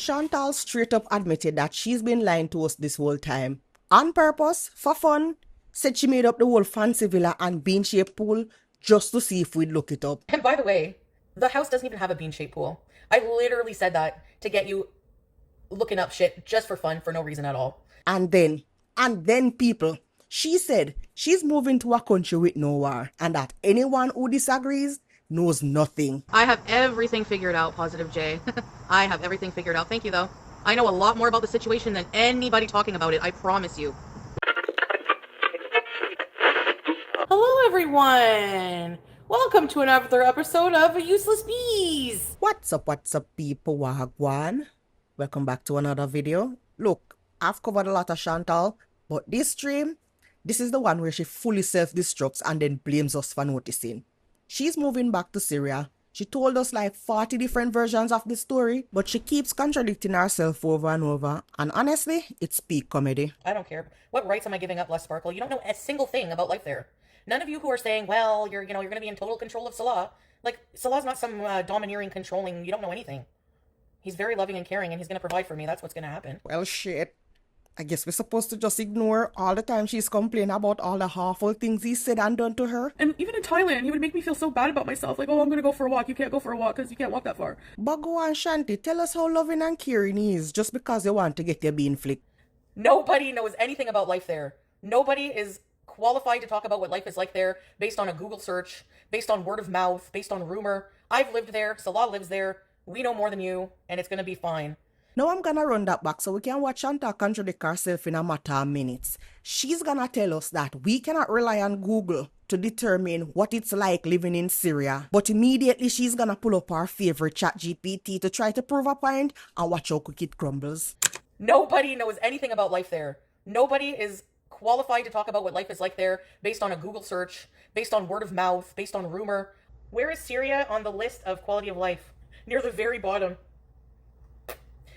Chantal straight up admitted that she's been lying to us this whole time. On purpose, for fun, said she made up the whole fancy villa and bean-shaped pool just to see if we'd look it up. And by the way, the house doesn't even have a bean-shaped pool. I literally said that to get you looking up shit just for fun, for no reason at all. And then people, she said she's moving to a country with no war and that anyone who disagrees knows nothing. I have everything figured out, Positive J. I have everything figured out. Thank you, though. I know a lot more about the situation than anybody talking about it, I promise you. Hello, everyone. Welcome to another episode of Useless Bees. What's up, people? Wagwan. Welcome back to another video. Look, I've covered a lot of Chantal, but this stream, this is the one where she fully self-destructs and then blames us for noticing. She's moving back to Syria. She told us like 40 different versions of the story, but she keeps contradicting herself over and over. And honestly, it's peak comedy. I don't care. What rights am I giving up, Les Sparkle? You don't know a single thing about life there. None of you who are saying, well, you're going to be in total control of Salah. Like, Salah's not some domineering, controlling, you don't know anything. He's very loving and caring, and he's going to provide for me. That's what's going to happen. Well, shit. I guess we're supposed to just ignore all the time she's complaining about all the awful things he said and done to her. And even in Thailand, he would make me feel so bad about myself. Like, oh, I'm going to go for a walk. You can't go for a walk because you can't walk that far. But go on, Shanti, tell us how loving and caring he is just because you want to get your bean flicked. Nobody knows anything about life there. Nobody is qualified to talk about what life is like there based on a Google search, based on word of mouth, based on rumor. I've lived there. Salah lives there. We know more than you, and it's going to be fine. Now I'm gonna run that back so we can watch Chantal contradict herself in a matter of minutes. She's gonna tell us that we cannot rely on Google to determine what it's like living in Syria. But immediately she's gonna pull up our favorite ChatGPT to try to prove a point and watch how quick it crumbles. Nobody knows anything about life there. Nobody is qualified to talk about what life is like there based on a Google search, based on word of mouth, based on rumor. Where is Syria on the list of quality of life? Near the very bottom.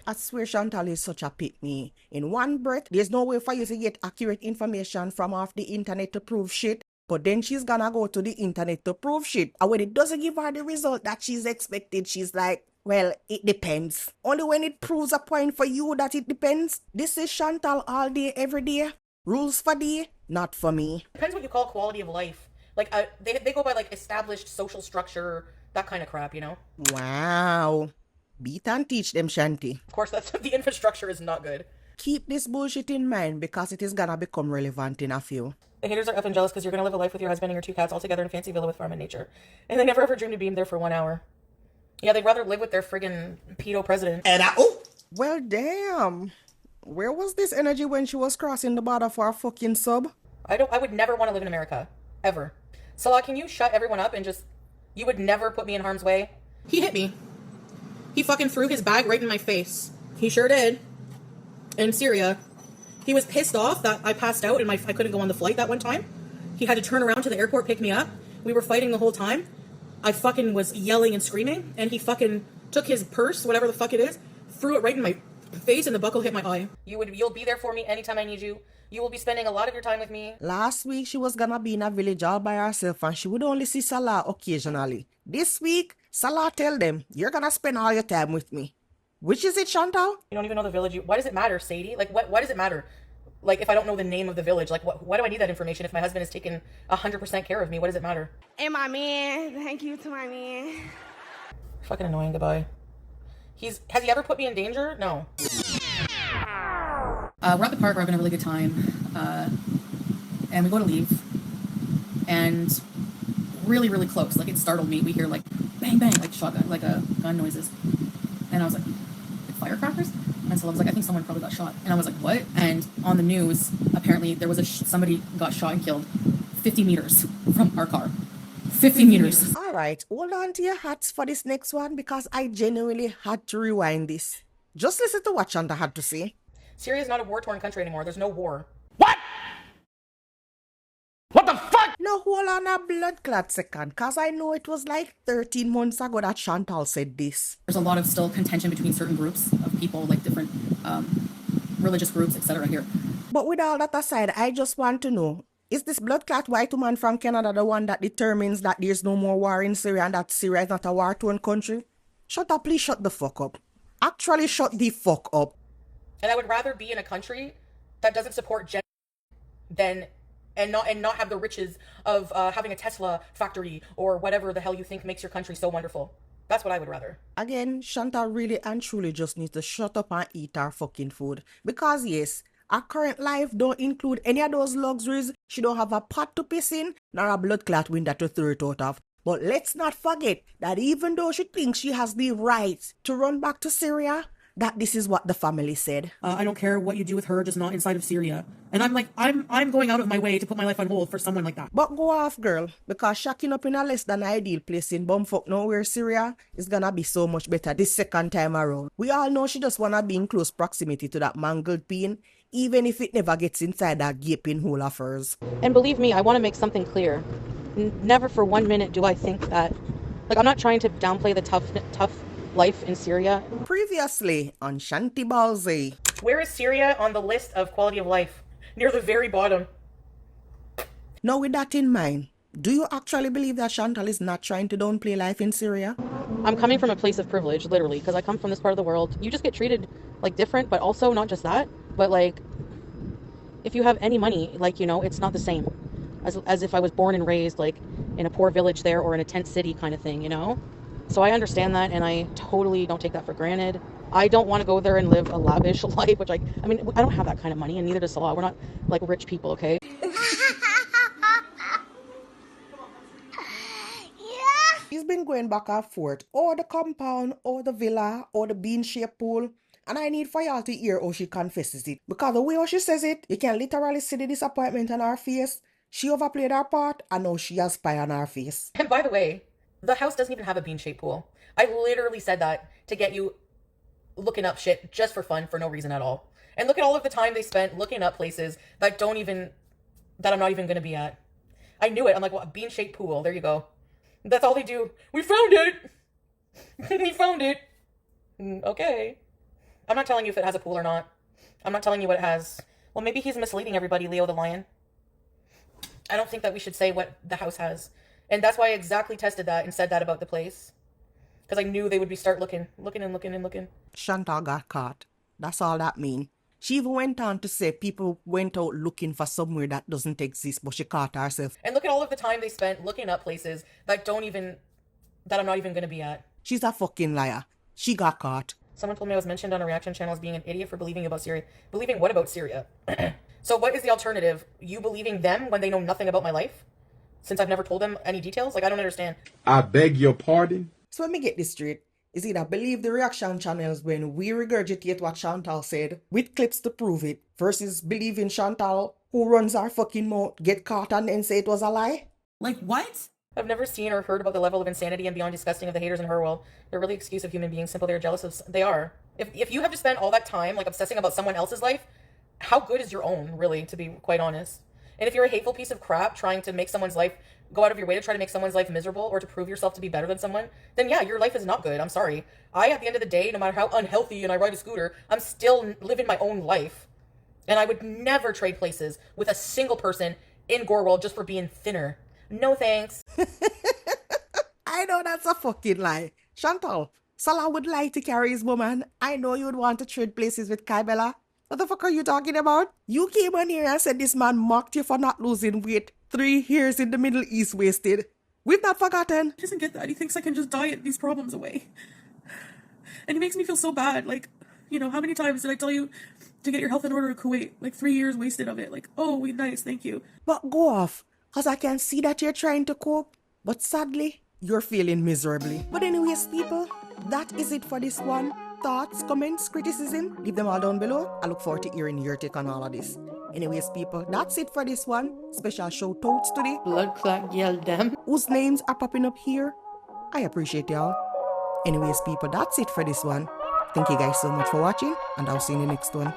I swear Chantal is such a pick-me. In one breath, there's no way for you to get accurate information from off the internet to prove shit. But then she's gonna go to the internet to prove shit. And when it doesn't give her the result that she's expected, she's like, well, it depends. Only when it proves a point for you that it depends. This is Chantal all day, every day. Rules for thee, not for me. Depends what you call quality of life. Like, they go by, like, established social structure, that kind of crap, you know? Wow. Beat and teach them, Shanti. Of course, the infrastructure is not good. Keep this bullshit in mind because it is gonna become relevant in a few. The haters are up and jealous because you're gonna live a life with your husband and your 2 cats all together in a fancy villa with farm and nature. And they never ever dreamed to be there for 1 hour. Yeah, they'd rather live with their friggin' pedo president. Well, damn. Where was this energy when she was crossing the border for a fucking sub? I would never want to live in America. Ever. Salah, can you shut everyone up and just... You would never put me in harm's way? He hit me. He fucking threw his bag right in my face. He sure did. In Syria. He was pissed off that I passed out and I couldn't go on the flight that one time. He had to turn around to the airport, pick me up. We were fighting the whole time. I fucking was yelling and screaming, and he fucking took his purse, whatever the fuck it is, threw it right in my face, and the buckle hit my eye. You'll be there for me anytime I need you. You will be spending a lot of your time with me. Last week, she was gonna be in a village all by herself and she would only see Salah occasionally. This week, Salah tell them, you're gonna spend all your time with me. Which is it, Chantal? You don't even know the village. Why does it matter, Sadie? Like, why does it matter? Like, if I don't know the name of the village, like, why do I need that information if my husband has taken 100% care of me? What does it matter? And my man, thank you to my man. Fucking annoying, goodbye. Has he ever put me in danger? No. We're at the park, we're having a really good time, and we go to leave, and really, really close, like it startled me, we hear like, bang, bang, like shotgun, like gun noises, and I was like firecrackers? And so I was like, I think someone probably got shot, and I was like, what? And on the news, apparently there was somebody got shot and killed 50 meters from our car. 50 meters. Alright, hold on to your hats for this next one because I genuinely had to rewind this. Just listen to what Chantal had to say. Syria is not a war-torn country anymore. There's no war. What? What the fuck? Now hold on a blood clot second, cause I know it was like 13 months ago that Chantal said this. There's a lot of still contention between certain groups of people, like different religious groups, etc. here. But with all that aside, I just want to know, is this blood clot white woman from Canada the one that determines that there's no more war in Syria and that Syria is not a war-torn country? Shut up, please shut the fuck up. Actually shut the fuck up. And I would rather be in a country that doesn't support gender than and not have the riches of having a Tesla factory or whatever the hell you think makes your country so wonderful. That's what I would rather. Again, Chantal really and truly just needs to shut up and eat her fucking food. Because yes, her current life don't include any of those luxuries. She don't have a pot to piss in, nor a blood clot window to throw it out of. But let's not forget that even though she thinks she has the right to run back to Syria, that this is what the family said. I don't care what you do with her, just not inside of Syria. And I'm like, I'm going out of my way to put my life on hold for someone like that. But go off, girl, because shacking up in a less than ideal place in bumfuck nowhere Syria is gonna be so much better this second time around. We all know she just wanna be in close proximity to that mangled bean, even if it never gets inside that gaping hole of hers. And believe me, I want to make something clear. Never for 1 minute do I think that, like, I'm not trying to downplay the tough life in Syria. Previously on Shanti Balzi. Where is Syria on the list of quality of life? Near the very bottom. Now with that in mind, do you actually believe that Chantal is not trying to downplay life in Syria? I'm coming from a place of privilege, literally, because I come from this part of the world. You just get treated, like, different, but also not just that, but, like, if you have any money, like, you know, it's not the same as if I was born and raised, like, in a poor village there or in a tent city kind of thing, you know? So I understand that, and I totally don't take that for granted. I don't want to go there and live a lavish life, which I mean, I don't have that kind of money, and neither does Salah. We're not, like, rich people, okay? He's been going back and forth, or the compound, or the villa, or the bean-shaped pool. And I need for y'all to hear how she confesses it. Because the way how she says it, you can literally see the disappointment on her face. She overplayed her part, and now she has pie on her face. And by the way, the house doesn't even have a bean-shaped pool. I literally said that to get you looking up shit just for fun, for no reason at all. And look at all of the time they spent looking up places that I'm not even going to be at. I knew it. I'm like, well, a bean-shaped pool. There you go. That's all they do. We found it. We found it. Okay. I'm not telling you if it has a pool or not. I'm not telling you what it has. Well, maybe he's misleading everybody, Leo the Lion. I don't think that we should say what the house has. And that's why I exactly tested that and said that about the place. Because I knew they would start looking. Chantal got caught. That's all that mean. She even went on to say people went out looking for somewhere that doesn't exist, but she caught herself. And look at all of the time they spent looking up places that I'm not even going to be at. She's a fucking liar. She got caught. Someone told me I was mentioned on a reaction channel as being an idiot for believing about Syria. Believing what about Syria? So what is the alternative? You believing them when they know nothing about my life? Since I've never told them any details? Like, I don't understand. I beg your pardon? So let me get this straight. Is either believe the reaction channels when we regurgitate what Chantal said with clips to prove it versus believing Chantal, who runs our fucking mouth, get caught and then say it was a lie? Like, what? I've never seen or heard about the level of insanity and beyond disgusting of the haters in her world. They're really excuse of human beings. Simple, they're jealous of... They are. If you have to spend all that time, like, obsessing about someone else's life, how good is your own, really, to be quite honest? And if you're a hateful piece of crap trying to make someone's life... go out of your way to try to make someone's life miserable or to prove yourself to be better than someone, then yeah, your life is not good. I'm sorry. At the end of the day, no matter how unhealthy and I ride a scooter, I'm still living my own life. And I would never trade places with a single person in Gorlworld just for being thinner. No thanks. I know that's a fucking lie. Chantal, Salah would like to carry his woman. I know you would want to trade places with Kybella. What the fuck are you talking about? You came on here and said this man mocked you for not losing weight. 3 years in the Middle East wasted. We've not forgotten. He doesn't get that. He thinks I can just diet these problems away. And he makes me feel so bad. Like, you know, how many times did I tell you to get your health in order in Kuwait? Like 3 years wasted of it. Like, oh, nice, thank you. But go off, because I can see that you're trying to cope. But sadly, you're feeling miserably. But anyways, people, that is it for this one. Thoughts, comments, criticism, leave them all down below. I look forward to hearing your take on all of this. Anyways, people, that's it for this one. Special shout outs today. Blood clot yell them. Whose names are popping up here. I appreciate y'all. Anyways, people, that's it for this one. Thank you guys so much for watching, and I'll see you in the next one.